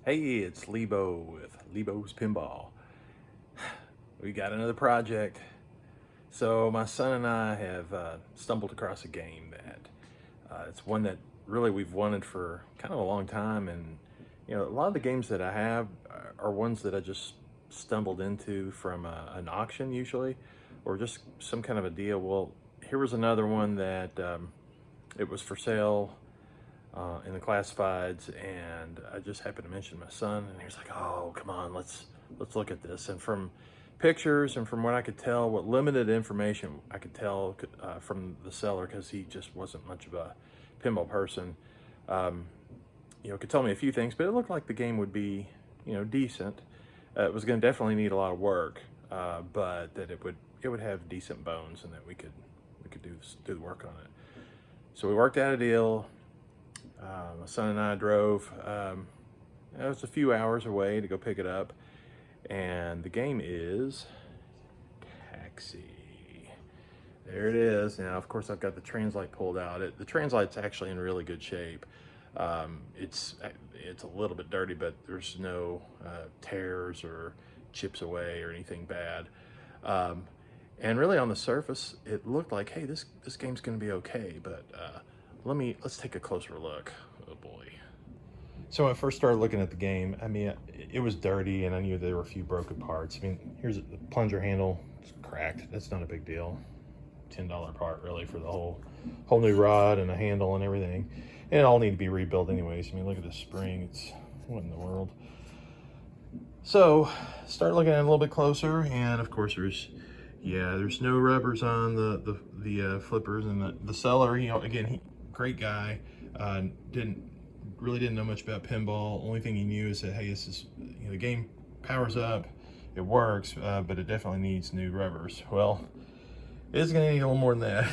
Hey, it's Lebo with Lebo's Pinball. We got another project. So my son and I have stumbled across a game that it's one that really we've wanted for kind of a long time, and a lot of the games that I have are ones that I just stumbled into from an auction usually, or just some kind of a deal. Well, here was another one that it was for sale in the classifieds, and I just happened to mention my son, and he was like, "Oh, come on, let's look at this." And from pictures and from what I could tell, what limited information I could tell from the seller, because he just wasn't much of a pinball person, um, could tell me a few things, but it looked like the game would be, decent. It was going to definitely need a lot of work, but that it would have decent bones, and that we could do the work on it. So we worked out a deal. My son and I drove, it was a few hours away to go pick it up, and the game is Taxi. There it is. Now, of course, I've got the translite pulled out. The translite's actually in really good shape. It's a little bit dirty, but there's no tears or chips away or anything bad. And really, on the surface, it looked like, hey, this game's going to be okay, but let's take a closer look. Oh boy. So when I first started looking at the game, I mean, it was dirty, and I knew there were a few broken parts. I mean, here's the plunger handle. It's cracked. That's not a big deal. $10 part really for the whole new rod and a handle and everything. And it all need to be rebuilt anyways. I mean, look at this spring. It's what in the world? So start looking at it a little bit closer, and of course there's no rubbers on the flippers, and the seller, again, great guy, didn't know much about pinball. Only thing he knew is that, hey, this is, the game powers up, it works, but it definitely needs new rubbers. Well, it's gonna need a little more than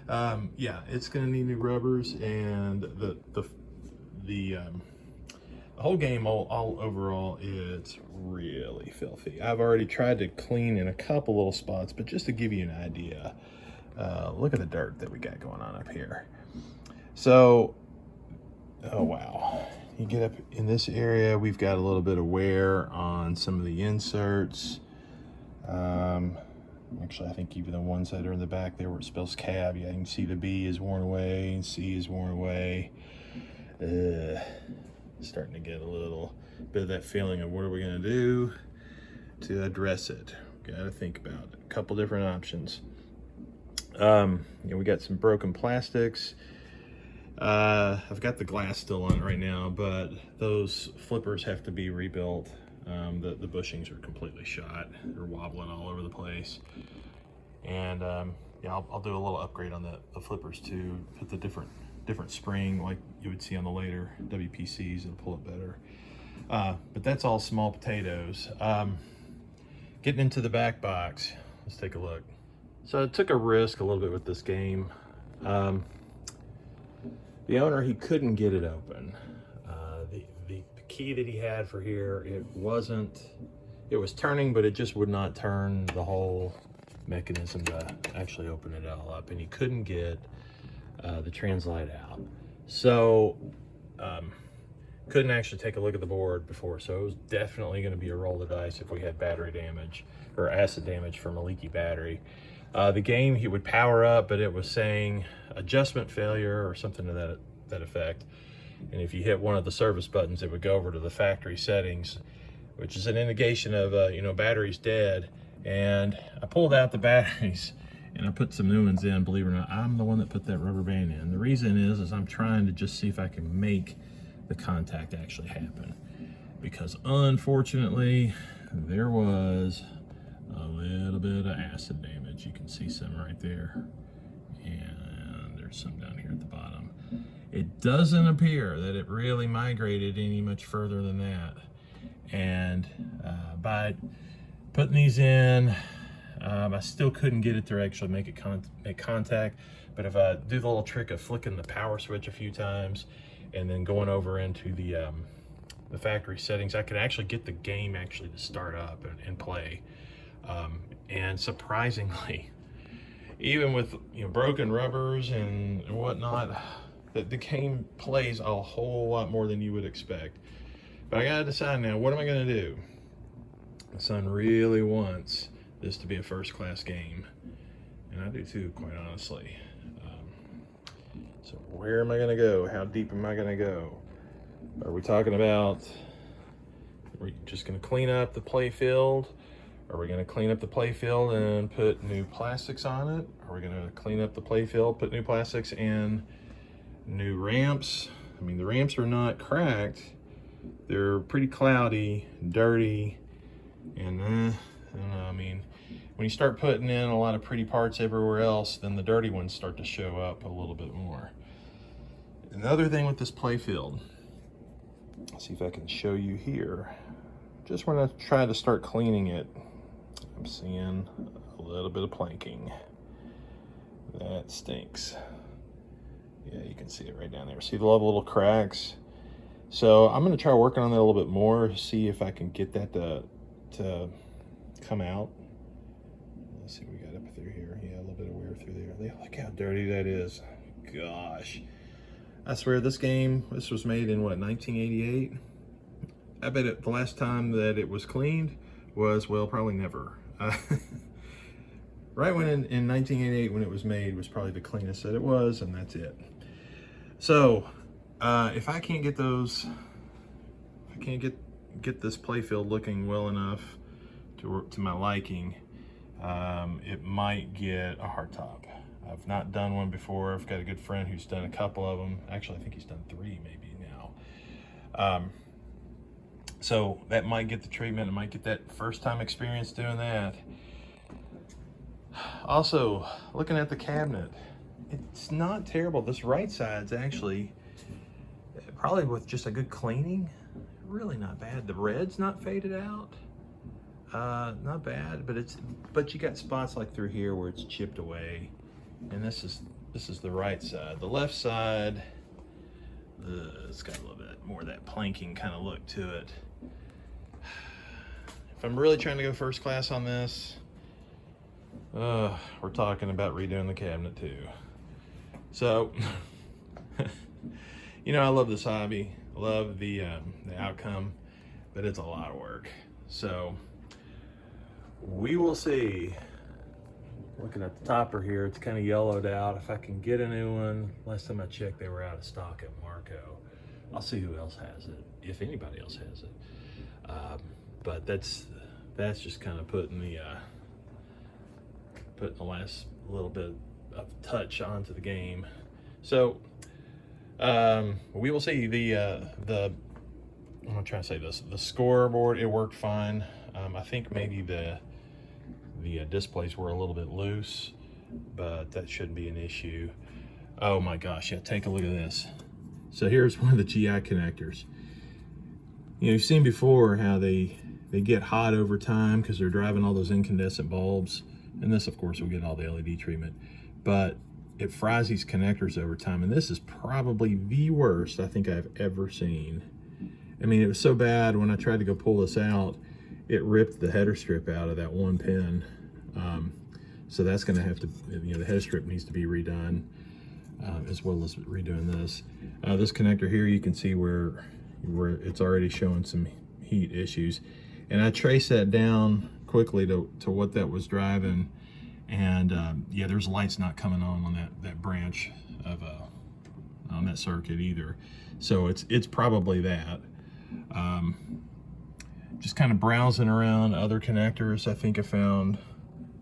that. Yeah, it's gonna need new rubbers, and the whole game, all overall, it's really filthy. I've already tried to clean in a couple little spots, but just to give you an idea, look at the dirt that we got going on up here. So, oh wow. You get up in this area, we've got a little bit of wear on some of the inserts. Actually, I think even the ones that are in the back there where it spells cab, yeah, you can see the B is worn away and C is worn away. Starting to get a little bit of that feeling of what are we going to do to address it. Got to think about a couple different options. We got some broken plastics. I've got the glass still on it right now, but those flippers have to be rebuilt. The bushings are completely shot. They're wobbling all over the place. And yeah, I'll do a little upgrade on the flippers to put the different spring like you would see on the later WPCs. It'll pull it better. But that's all small potatoes. Getting into the back box, let's take a look. So I took a risk a little bit with this game. The owner, he couldn't get it open. The key that he had for here, it was turning, but it just would not turn the whole mechanism to actually open it all up, and he couldn't get the translite out. So couldn't actually take a look at the board before, so it was definitely going to be a roll of the dice if we had battery damage or acid damage from a leaky battery. The game, he would power up, but it was saying adjustment failure or something to that effect. And if you hit one of the service buttons, it would go over to the factory settings, which is an indication of battery's dead. And I pulled out the batteries and I put some new ones in. Believe it or not, I'm the one that put that rubber band in. The reason is I'm trying to just see if I can make the contact actually happen, because unfortunately there was a little bit of acid damage. You can see some right there, and there's some down here at the bottom. It doesn't appear that it really migrated any much further than that. And by putting these in, I still couldn't get it to actually make contact. But if I do the little trick of flicking the power switch a few times and then going over into the factory settings, I could actually get the game actually to start up and play. And surprisingly, even with broken rubbers and whatnot, the game plays a whole lot more than you would expect. But I gotta decide now, what am I gonna do? My son really wants this to be a first class game. And I do too, quite honestly. So where am I gonna go? How deep am I gonna go? Are we talking about, are we just gonna clean up the playfield? Are we gonna clean up the playfield and put new plastics on it? Are we gonna clean up the playfield, put new plastics and new ramps? I mean, the ramps are not cracked. They're pretty cloudy, dirty, and I don't know, I mean, when you start putting in a lot of pretty parts everywhere else, then the dirty ones start to show up a little bit more. Another thing with this playfield, let's see if I can show you here. Just want to try to start cleaning it. I'm seeing a little bit of planking. That stinks. Yeah, you can see it right down there. See the little cracks? So I'm going to try working on that a little bit more, see if I can get that to come out. Let's see what we got up through here. Yeah, a little bit of wear through there. Look how dirty that is. Gosh. I swear this was made in what, 1988? I bet the last time that it was cleaned was, well, probably never. Right when in 1988 when it was made was probably the cleanest that it was, and that's it. So if I can't get those, if I can't get this playfield looking well enough to my liking, it might get a hardtop. I've not done one before. I've got a good friend who's done a couple of them. Actually, I think he's done 3 maybe now. So that might get the treatment. It might get that first time experience doing that. Also, looking at the cabinet, it's not terrible. This right side's actually, probably with just a good cleaning, really not bad. The red's not faded out. Not bad, but you got spots like through here where it's chipped away. And this is the right side. The left side, it's got a little bit more of that planking kind of look to it. If I'm really trying to go first class on this, we're talking about redoing the cabinet too. So, you know, I love this hobby. I love the outcome, but it's a lot of work. So we will see. Looking at the topper here, it's kind of yellowed out. If I can get a new one, last time I checked, they were out of stock at Marco. I'll see who else has it, if anybody else has it. But that's just kind of putting the last little bit of touch onto the game. So we will see. I'm gonna try to say this. The scoreboard, it worked fine. I think maybe the displays were a little bit loose, but that shouldn't be an issue. Oh my gosh, yeah, take a look at this. So here's one of the GI connectors. You know, you've seen before how they get hot over time because they're driving all those incandescent bulbs, and this of course will get all the LED treatment, but it fries these connectors over time, and this is probably the worst I think I've ever seen. I mean, it was so bad when I tried to go pull this out, it ripped the header strip out of that one pin. So that's going to have to, you know, the header strip needs to be redone, as well as redoing this. This connector here, you can see where it's already showing some heat issues. And I traced that down quickly to what that was driving. And yeah, there's lights not coming on that branch of on that circuit either. So it's probably that. Just kind of browsing around other connectors, I think I found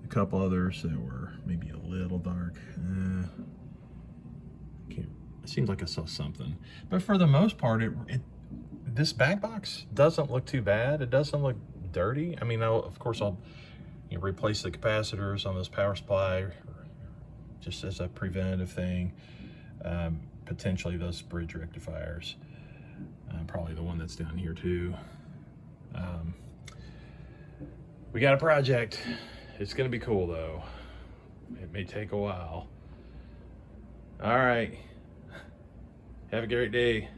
a couple others that were maybe a little dark. It seems like I saw something, but for the most part, this Backbox doesn't look too bad. It doesn't look dirty. I mean, of course, I'll replace the capacitors on this power supply just as a preventative thing. Potentially those bridge rectifiers. Probably the one that's down here too. We got a project. It's gonna be cool though. It may take a while. All right. Have a great day.